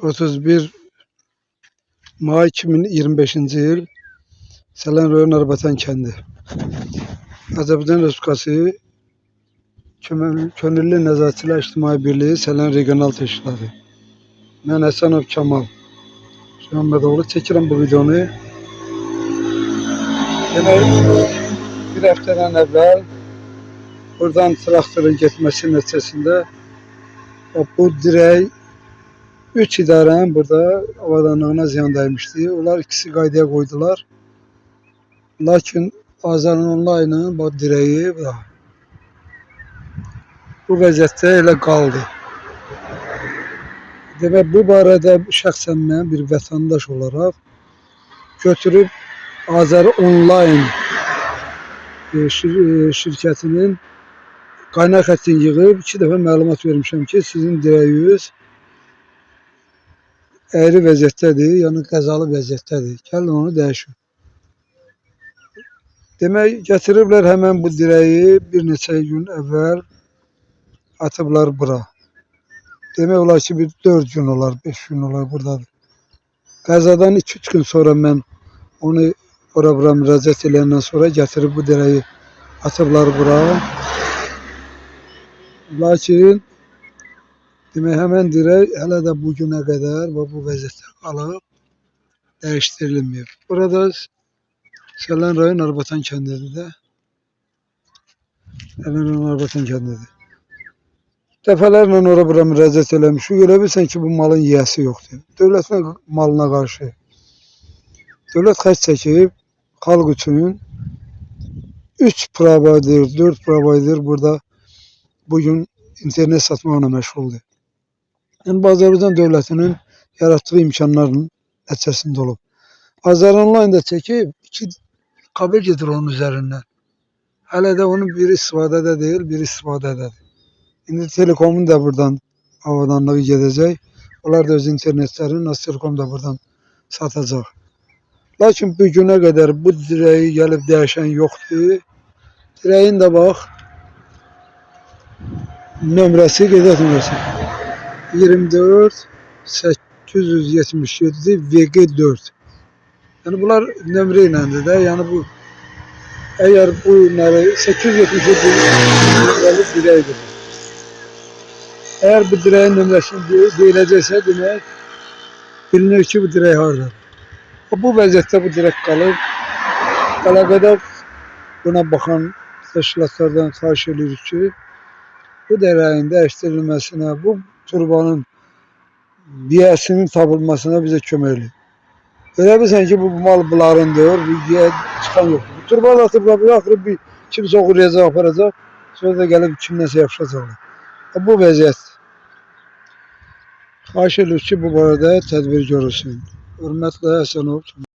31 May 2025 yıl Selen Rayon Arbatan kendi. Azərbaycan Respublikası Könüllü Nəzarətçilər İctimai Birliği Selen Regional Teşkilatı. Mən Həsənov Kamal Məhəmmədoğlu çəkirəm bu videonu. Bir həftədən əvvəl buradan traktorun getməsi nəticəsində bu dirək 3 idarənin burada avadanlığına ziyan dəymişdi. Onlar ikisi qaydaya qoydular. Lakin Azərbaycan Online'ın bu direği bu vəziyyətdə elə qaldı. Demək, bu barədə şəxsən mən bir vətəndaş olaraq götürüb Azər Online şirkətinin qaynaq xəttini yığıb 2 dəfə məlumat vermişəm ki, sizin dirəyiniz əyri vəziyyətdədir, yəni qəzalı vəziyyətdədir. Gəlin onu dəyişin. Demək, gətiriblər həmən bu dirəyi bir neçə gün əvvəl atıblar bura. Demək olar ki, bir 4 gün olar, 5 gün olar buradadır. Qəzadan 2-3 gün sonra mən onu bura müraciət edəndən sonra gətirib bu dirəyi atıblar bura. Lakin demək, həmən dirək hələ də bugünə qədər bu vəziyyətdə qalıb, dəyişdirilməyib. Burada Selen Rayon Arbatan kəndidir də. Selen Rayon Arbatan kəndidir. Dəfələrlə ora-bura müraciət eləmişik. Elə bilsən ki, bu malın yiyəsi yoxdur. Dövlətin malına qarşı. Dövlət xərc çəkib, xalq üçün 3 provayder, 4 provayder burada bugün internet satmaqla məşğuldur. Yəni, Azərbaycan dövlətinin yaratdığı imkanların nəticəsində olub. Azər Online da çəkib 2 kabel gedir onun üzərindən. Hələ də onun biri istifadədə deyil, biri istifadədədir. İndi Telekomun da buradan avadanlığı gedəcək. Onlar da öz internetlərini Aztelekom da buradan satacaq. Lakin bu günə qədər bu dirəyi gəlib dəyişən yoxdur. Dirəyin də bax, nömrəsi, qeydət nömrəsi 24 877 VG4. Yəni bunlar nömrə iləndir də. Yəni bu, əgər bu 877 nömrəli dirəkdir. Eğer bu direğin nömrəsini deyiləcəksə, demək, bilinir ki, bu dirək haradadır. Bu vəziyyətdə bu dirək qalıb. Əlaqədar buna baxan təşkilatlardan xahiş edirik ki, bu dirəyin dəyişdirilməsinə, bu turbanın yiyəsinin tapılmasına bizə kömək edin. Elə bilsən ki, bu mal bunlarındır, bu yiyə çıxan yoxdur. Bu turbanı atıblar, bir axırı bir kimsə oğurlayacaq, aparacaq, sonra da gəlib kimdənsə yapışacaqlar. Bu vəziyyət. Xahiş edirik ki, bu barədə tədbir görülsün. Hörmətlə Həsənov.